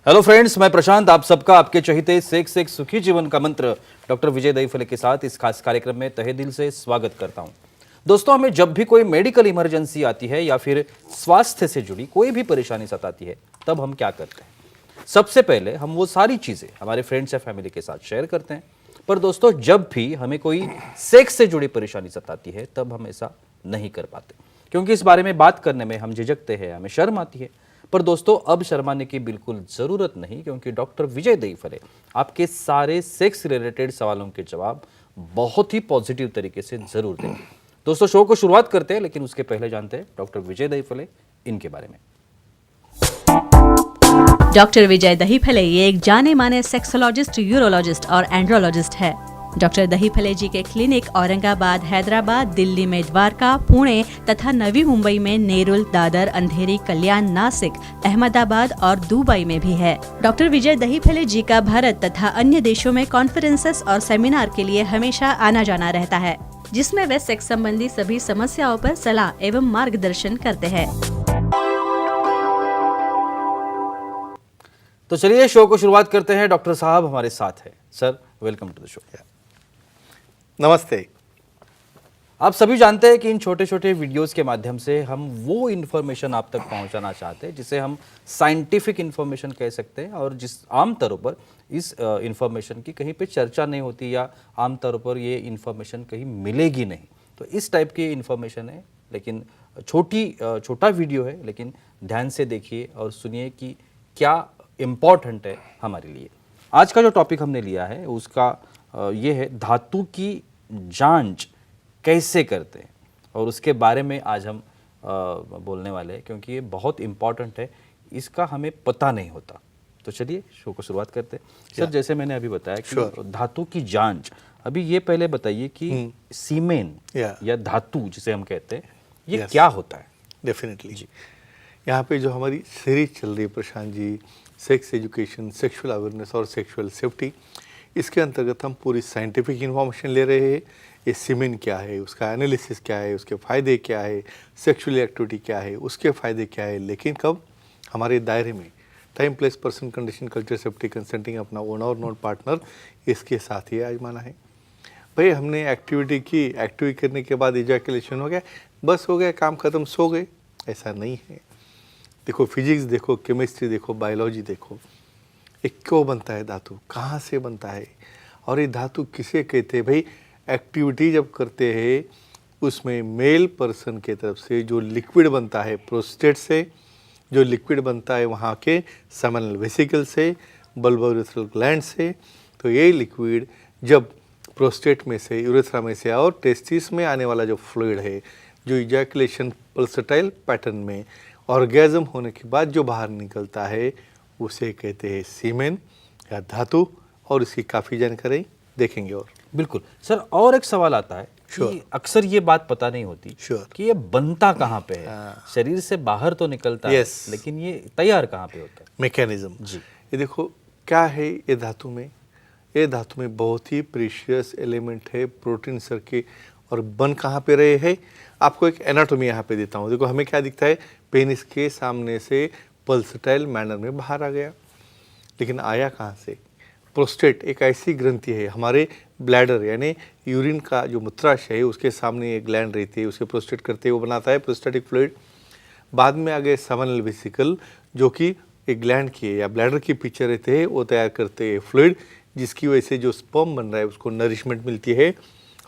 Hello friends, मैं प्रशांत आप सबका आपके चहीते सेक्स एक सुखी जीवन का मंत्र डॉक्टर विजय दहीफले के साथ इस खास कार्यक्रम में तहे दिल से स्वागत करता हूं। दोस्तों, हमें जब भी कोई मेडिकल इमरजेंसी आती है या फिर स्वास्थ्य से जुड़ी कोई भी परेशानी सताती है, तब हम क्या करते हैं? सबसे पहले हम वो सारी चीजें हमारे फ्रेंड्स या फैमिली के साथ शेयर करते हैं। पर दोस्तों, जब भी हमें कोई सेक्स से जुड़ी परेशानी सताती है, तब हम ऐसा नहीं कर पाते, क्योंकि इस बारे में बात करने में हम झिझकते हैं, हमें शर्म आती है। पर दोस्तों, अब शर्माने की बिल्कुल जरूरत नहीं, क्योंकि डॉक्टर विजय दहीफले आपके सारे सेक्स रिलेटेड सवालों के जवाब बहुत ही पॉजिटिव तरीके से जरूर देंगे। दोस्तों, शो को शुरुआत करते हैं, लेकिन उसके पहले जानते हैं डॉक्टर विजय दहीफले इनके बारे में। डॉक्टर विजय दहीफले ये एक जाने माने सेक्सोलॉजिस्ट, यूरोलॉजिस्ट और एंड्रोलॉजिस्ट है। डॉक्टर दहीफले जी के क्लिनिक औरंगाबाद, हैदराबाद, दिल्ली में द्वारका, पुणे तथा नवी मुंबई में नेरुल, दादर, अंधेरी, कल्याण, नासिक, अहमदाबाद और दुबई में भी है। डॉक्टर विजय दहीफले जी का भारत तथा अन्य देशों में कॉन्फ्रेंसेस और सेमिनार के लिए हमेशा आना जाना रहता है, जिसमें वे सेक्स संबंधी सभी समस्याओं पर सलाह एवं मार्गदर्शन करते हैं। तो चलिए शो को शुरुआत करते हैं। डॉक्टर साहब हमारे साथ है। Sir, welcome to the show. नमस्ते। आप सभी जानते हैं कि इन छोटे छोटे वीडियोस के माध्यम से हम वो इन्फॉर्मेशन आप तक पहुंचाना चाहते हैं जिसे हम साइंटिफिक इन्फॉर्मेशन कह सकते हैं, और जिस आमतौर पर इस इन्फॉर्मेशन की कहीं पे चर्चा नहीं होती या आमतौर पर ये इन्फॉर्मेशन कहीं मिलेगी नहीं। तो इस टाइप की इन्फॉर्मेशन है, लेकिन छोटा वीडियो है, लेकिन ध्यान से देखिए और सुनिए कि क्या इम्पॉर्टेंट है हमारे लिए। आज का जो टॉपिक हमने लिया है उसका ये है धातु की जांच कैसे करते हैं, और उसके बारे में आज हम बोलने वाले हैं, क्योंकि ये बहुत इम्पॉर्टेंट है, इसका हमें पता नहीं होता। तो चलिए शो को शुरुआत करते हैं। सर, जैसे मैंने अभी बताया कि धातु की जांच, अभी ये पहले बताइए कि सीमेन या धातु जिसे हम कहते हैं, ये क्या होता है? डेफिनेटली जी। यहाँ पे जो हमारी सीरीज चल रही है Prashant ji, sex education, sexual awareness और सेक्सुअल सेफ्टी, इसके अंतर्गत हम पूरी साइंटिफिक इन्फॉर्मेशन ले रहे हैं। ये सीमेन क्या है, उसका एनालिसिस क्या है, उसके फ़ायदे क्या है, सेक्सुअल एक्टिविटी क्या है, उसके फ़ायदे क्या है, लेकिन कब हमारे दायरे में time, place, person, condition, culture, safety, consulting, अपना ओनर और नॉन पार्टनर, इसके साथ ही आजमाना है। भाई हमने एक्टिविटी की, एक्टिविटी करने के बाद इजैकुलेशन हो गया, बस हो गया, काम ख़त्म, सो गए, ऐसा नहीं है। देखो फिजिक्स देखो, केमिस्ट्री देखो, बायोलॉजी देखो, ये क्यों बनता है धातु, कहाँ से बनता है, और ये धातु किसे कहते हैं? भाई एक्टिविटी जब करते हैं उसमें मेल पर्सन के तरफ से जो लिक्विड बनता है, प्रोस्टेट से जो लिक्विड बनता है वहाँ के सेमिनल वेसिकल से, बल्बो यूरेथ्रल ग्लैंड से, तो ये लिक्विड जब प्रोस्टेट में से, यूरेथ्रा में से और टेस्टिस में आने वाला जो फ्लूइड है, जो इजैकुलेशन पल्सेटाइल पैटर्न में ऑर्गेज़म होने के बाद जो बाहर निकलता है, उसे कहते हैं सीमेन या धातु, और इसकी काफ़ी जानकारी देखेंगे। और बिल्कुल सर, और एक सवाल आता है कि अक्सर ये बात पता नहीं होती कि ये बनता कहाँ पे है। शरीर से बाहर तो निकलता है, लेकिन ये तैयार कहाँ पे होता है? मैकेनिज्म जी, ये देखो क्या है ये धातु में। ये धातु में बहुत ही प्रीशियस एलिमेंट है, प्रोटीन सर के, और बन कहाँ पे रहे हैं। आपको एक एनाटॉमी यहाँ पे देता हूँ। देखो हमें क्या दिखता है, पेनिस के सामने से पल्सेटाइल मैनर में बाहर आ गया, लेकिन आया कहाँ से? प्रोस्टेट एक ऐसी ग्रंथि है, हमारे ब्लैडर यानी यूरिन का जो मूत्राशय है उसके सामने एक ग्लैंड रहती है, उसके प्रोस्टेट करते हैं, वो बनाता है प्रोस्टेटिक फ्लूइड। बाद में आ गए सेमिनल वेसिकल, जो कि एक ग्लैंड की या ब्लैडर की पीछे रहते हैं, वो तैयार करते हैं फ्लूइड, जिसकी वजह से जो स्पर्म बन रहा है उसको नरिशमेंट मिलती है।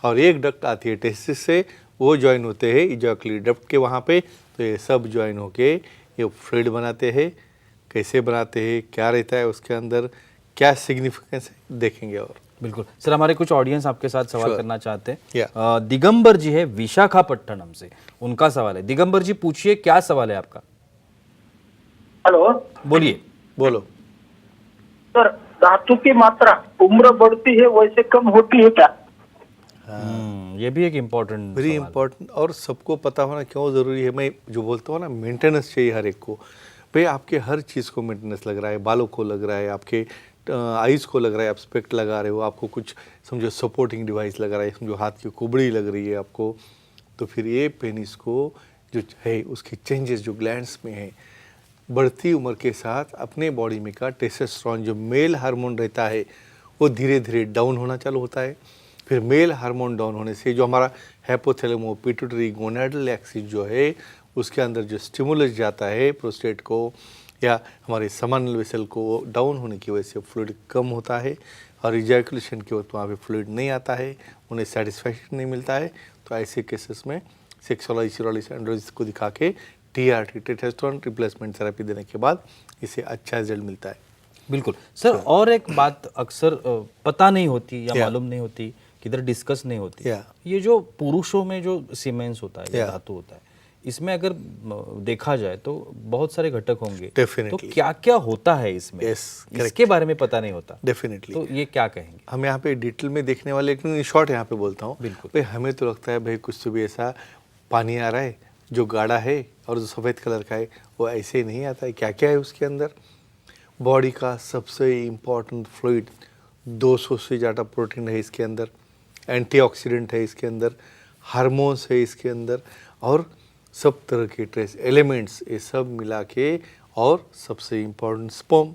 और एक डक्ट आती है टेस्टिस से, वो ज्वाइन होते हैं इजैकुलेटरी डक्ट के वहाँ पे, तो ये सब ज्वाइन होके ये फ्लूइड बनाते हैं। कैसे बनाते हैं, क्या रहता है उसके अंदर, क्या सिग्निफिकेंस है, देखेंगे। और बिल्कुल सर, हमारे कुछ ऑडियंस आपके साथ सवाल करना चाहते हैं। दिगंबर जी है विशाखापट्टनम से, उनका सवाल है। दिगंबर जी पूछिए, क्या सवाल है आपका? हेलो, बोलिए, बोलो। सर, धातु की मात्रा उम्र बढ़ती है वैसे कम होती है क्या? ये भी एक इम्पोर्टेंट, वेरी इंपॉर्टेंट, और सबको पता होना क्यों ज़रूरी है। मैं जो बोलता हूँ ना, मेंटेनेंस चाहिए हर एक को। भाई आपके हर चीज़ को मेंटेनेंस लग रहा है, बालों को लग रहा है, आपके आइज़ को लग रहा है, आप स्पेक्ट लगा रहे हो, आपको कुछ समझो सपोर्टिंग डिवाइस लगा रहा है, समझो हाथ की कुबड़ी लग रही है आपको, तो फिर ये पेनिस को जो है उसकी चेंजेस जो ग्लैंड्स में है, बढ़ती उम्र के साथ अपने बॉडी में का टेस्टोस्टेरोन जो मेल हार्मोन रहता है वो धीरे धीरे डाउन होना चालू होता है। फिर मेल हार्मोन डाउन होने से जो हमारा हाइपोथैलेमो पिट्यूटरी गोनाडल एक्सिस जो है उसके अंदर जो स्टिमुलस जाता है प्रोस्टेट को या हमारे समन वेसल को, डाउन होने की वजह से फ्लूइड कम होता है और इजैकुलेशन के वक्त वहाँ पे फ्लूइड नहीं आता है, उन्हें सेटिस्फैक्शन नहीं मिलता है। तो ऐसे केसेस में सेक्सुअलिस्ट यूरोलॉजिस्ट एंड्रोलॉजिस्ट को दिखा के टीआरटी टेस्टोस्टेरोन रिप्लेसमेंट थेरेपी देने के बाद इसे अच्छा रिजल्ट मिलता है। बिल्कुल सर। और एक बात अक्सर पता नहीं होती या या। मालूम नहीं होती, किधर डिस्कस नहीं होती, या। ये जो पुरुषों में जो सीमेंस होता है, या। धातु होता है, इसमें अगर देखा जाए तो बहुत सारे घटक होंगे। Definitely. तो क्या क्या होता है इसमें? Yes, correct. इसके बारे में पता नहीं होता। डेफिनेटली तो ये क्या कहेंगे? हम यहाँ पे डिटेल में देखने वाले, लेकिन शॉर्ट यहाँ पे बोलता हूँ। बिल्कुल। भाई हमें तो लगता है भाई कुछ तो भी ऐसा पानी आ रहा है जो गाढ़ा है और जो सफ़ेद कलर का है वो ऐसे ही नहीं आता है। क्या क्या है उसके अंदर? बॉडी का सबसे इम्पॉर्टेंट फ्लूइड, 200 से ज़्यादा प्रोटीन है इसके अंदर, एंटीऑक्सीडेंट है इसके अंदर, हार्मोन्स है इसके अंदर और सब तरह के ट्रेस एलिमेंट्स, ये सब मिला के, और सबसे इम्पॉर्टेंट स्पर्म,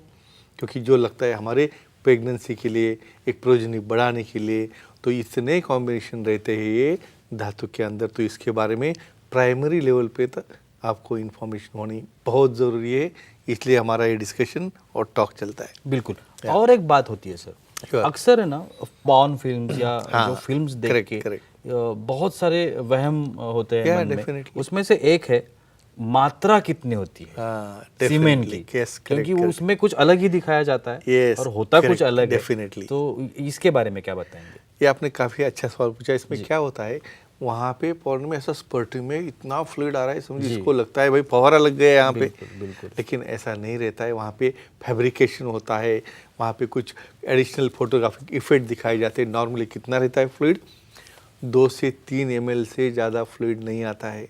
क्योंकि जो लगता है हमारे प्रेगनेंसी के लिए, एक प्रोजनी बढ़ाने के लिए, तो इतने कॉम्बिनेशन रहते हैं ये धातु के अंदर। तो इसके बारे में प्राइमरी लेवल पे तक आपको इन्फॉर्मेशन होनी बहुत ज़रूरी है, इसलिए हमारा ये डिस्कशन और टॉक चलता है। बिल्कुल। और एक बात होती है सर, Sure. अक्सर है ना पॉर्न फिल्म्स या हाँ, जो फिल्म्स देख correct, के correct. बहुत सारे वहम होते हैं Yeah, मन में। definitely. उसमें से एक है मात्रा कितनी होती है हाँ, सीमेंट definitely. की, Yes, क्योंकि correct, वो उसमें कुछ अलग ही दिखाया जाता है Yes, और होता कुछ correct, अलग है। definitely. तो इसके बारे में क्या बताएंगे? ये आपने काफ़ी अच्छा सवाल पूछा। इसमें क्या होता है, वहाँ पे पॉर्न में ऐसा स्पर्टिंग में इतना फ्लूइड आ रहा है, समझिए इसको लगता है भाई फव्वारा लग गया यहाँ पे, बिल्कुल। लेकिन ऐसा नहीं रहता है। वहाँ पे फैब्रिकेशन होता है, वहाँ पे कुछ एडिशनल फोटोग्राफिक इफेक्ट दिखाए जाते हैं। नॉर्मली कितना रहता है फ्लूइड? 2 से 3 ml से ज़्यादा फ्लूइड नहीं आता है,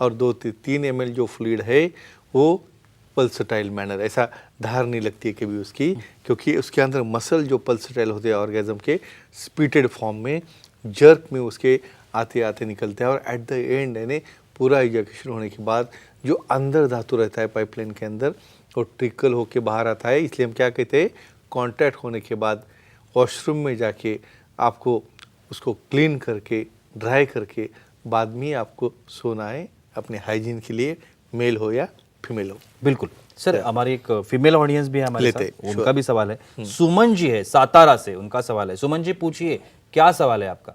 और 2 से 3 ml जो फ्लूइड है वो पल्सटाइल मैनर, ऐसा धार नहीं लगती है कभी उसकी, क्योंकि उसके अंदर मसल जो पल्सटाइल होते हैं ऑर्गेजम के, स्पीटेड फॉर्म में, जर्क में उसके आते आते निकलते हैं, और एट द एंड यानी पूरा इजैकुलेशन होने के बाद जो अंदर धातु रहता है पाइपलाइन के अंदर, वो ट्रिकल होके बाहर आता है। इसलिए हम क्या कहते हैं, कॉन्टैक्ट होने के बाद वॉशरूम में जाके आपको उसको क्लीन करके, ड्राई करके बाद में आपको सोना है, अपने हाइजीन के लिए, मेल हो या फीमेल हो। बिल्कुल सर। हमारी एक फीमेल ऑडियंस भी है हमारे लेते, साथ, उनका भी सवाल है। सुमन जी है सातारा से, उनका सवाल है। सुमन जी पूछिए, क्या सवाल है आपका?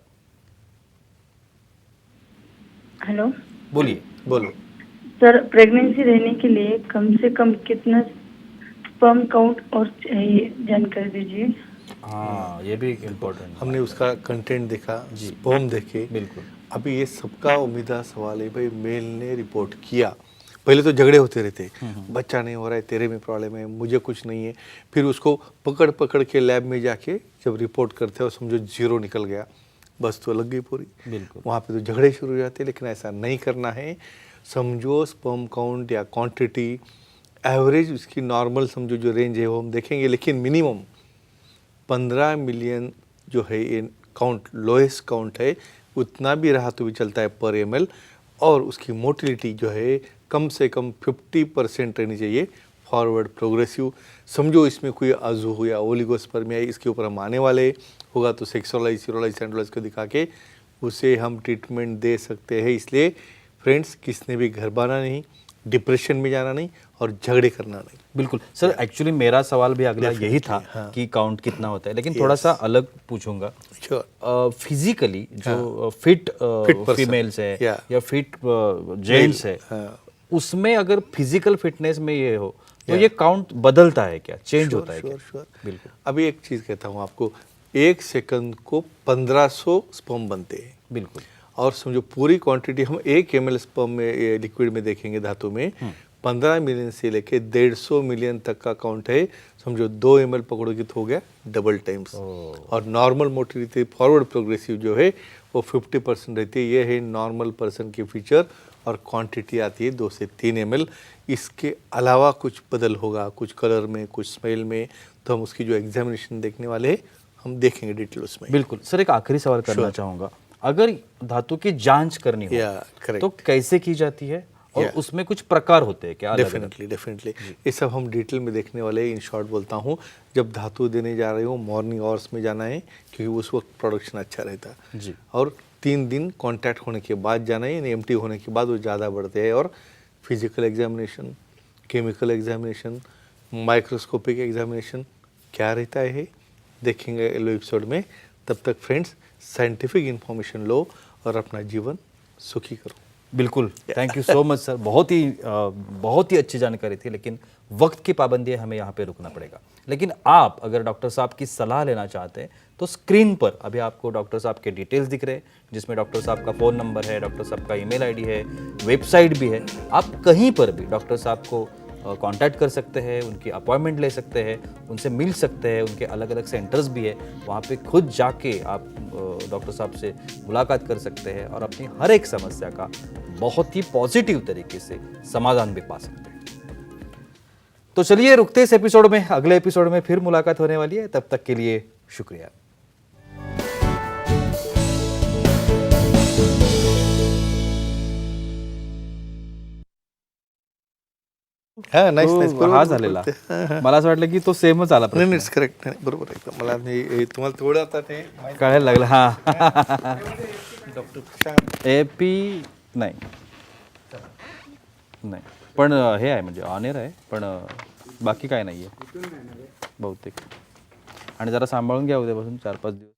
हेलो, बोलो। सर प्रेगनेंसी रहने के लिए कम से कम कितना स्पर्म काउंट और चाहिए, जानकारी दीजिए। हाँ, ये भी इम्पोर्टेंट। हमने उसका कंटेंट देखा, स्पर्म देखे। बिल्कुल। अभी ये सबका उम्मीदा सवाल है भाई, मेल ने रिपोर्ट किया, पहले तो झगड़े होते रहते, बच्चा नहीं हो रहा है, तेरे में प्रॉब्लम है, मुझे कुछ नहीं है। फिर उसको पकड़ पकड़ के लैब में जाके जब रिपोर्ट करते हो, समझो 0 निकल गया, बस तो लग गई पूरी। बिल्कुल। वहाँ पे तो झगड़े शुरू हो जाते हैं, लेकिन ऐसा नहीं करना है। समझो स्पर्म काउंट या क्वांटिटी एवरेज उसकी नॉर्मल समझो जो रेंज है वो हम देखेंगे, लेकिन मिनिमम 15 मिलियन जो है ये काउंट, लोएस्ट काउंट है, उतना भी रहा तो भी चलता है पर ml, और उसकी मोटिलिटी जो है कम से कम 50% रहनी चाहिए, फॉरवर्ड प्रोग्रेसिव। समझो इसमें कोई आजू या ओलिगोस्पर्मिया, इसके ऊपर हम आने वाले होगा तो सेक्सुअलाइज यूरोलॉजिस्ट एंड्रोलॉजिस्ट को दिखा के उसे हम ट्रीटमेंट दे सकते हैं। इसलिए फ्रेंड्स, किसने भी घर बाना नहीं, डिप्रेशन में जाना नहीं और झगड़े करना नहीं। बिल्कुल सर। एक्चुअली मेरा सवाल भी अगला यही था कि काउंट कितना होता है, लेकिन थोड़ा सा अलग पूछूंगा। फिजिकली जो फिट फीमेल्स है या फिट जेंट्स है, उसमें अगर फिजिकल फिटनेस में ये हो तो ये काउंट बदलता है क्या, चेंज होता है क्या? बिल्कुल। अभी एक चीज़ कहता हूँ आपको, 1 सेकंड को 1500 स्पर्म बनते हैं। बिल्कुल। और समझो पूरी क्वांटिटी हम 1 ml स्पर्म में, लिक्विड में देखेंगे धातु में, 15 मिलियन से लेके 150 मिलियन तक का काउंट है। समझो 2 ml पकड़ोगे तो हो गया डबल टाइम्स। और नॉर्मल मोटिलिटी फॉरवर्ड प्रोग्रेसिव जो है वो 50% रहती है। ये है नॉर्मल पर्सन की फीचर, और क्वांटिटी आती है 2 से 3 ml। इसके अलावा कुछ बदल होगा, कुछ कलर में, कुछ स्मेल में, तो हम उसकी जो एग्जामिनेशन देखने वाले हैं हम देखेंगे डिटेल उसमें। बिल्कुल सर। एक आखिरी सवाल करना चाहूँगा, अगर धातु की जांच करनी हो तो कैसे की जाती है और Yeah. उसमें कुछ प्रकार होते हैं क्या अलग-अलग? डेफिनेटली डेफिनेटली ये सब हम डिटेल में देखने वाले हैं। इन शॉर्ट बोलता हूँ, जब धातु देने जा रहे हो मॉर्निंग आवर्स में जाना है क्योंकि उस वक्त प्रोडक्शन अच्छा रहता है, जी। और 3 दिन कांटेक्ट होने के बाद जाना है, एम्प्टी होने के बाद वो ज़्यादा बढ़ते हैं। और physical examination, chemical examination, microscopic examination क्या रहता है देखेंगे अगले एपिसोड में। तब तक फ्रेंड्स साइंटिफिक इंफॉर्मेशन लो और अपना जीवन सुखी करो। बिल्कुल, thank you so much sir, बहुत ही अच्छी जानकारी थी, लेकिन वक्त की पाबंदी है, हमें यहाँ पे रुकना पड़ेगा। लेकिन आप अगर डॉक्टर साहब की सलाह लेना चाहते हैं तो स्क्रीन पर अभी आपको डॉक्टर साहब के डिटेल्स दिख रहे हैं, जिसमें डॉक्टर साहब का फ़ोन नंबर है, डॉक्टर साहब का ईमेल आईडी है, वेबसाइट भी है। आप कहीं पर भी डॉक्टर साहब को कांटेक्ट कर सकते हैं, उनकी अपॉइंटमेंट ले सकते हैं, उनसे मिल सकते हैं। उनके अलग अलग सेंटर्स भी है, वहाँ पे खुद जाके आप डॉक्टर साहब से मुलाकात कर सकते हैं और अपनी हर एक समस्या का बहुत ही पॉजिटिव तरीके से समाधान भी पा सकते हैं। तो चलिए रुकते इस एपिसोड में, अगले एपिसोड में फिर मुलाकात होने वाली है। तब तक के लिए शुक्रिया। हां, नाईस नाईस. तो हा झालेला, मला असं वाटलं की तो सेमच आला नाही प्रश्न. नाही करेक्ट नाही बरोबर आहे एकदम. मला नाही तुम्हाला थोडं आता ते कळायला लागलं. हा डॉक्टर प्रशांत एपी नाही नाही, पण हे आहे म्हणजे ऑनेर आहे, पण बाकी काय नाही आहे बहुतेक. आणि जरा सांभाळून घ्या उद्यापासून 4-5 दिवस.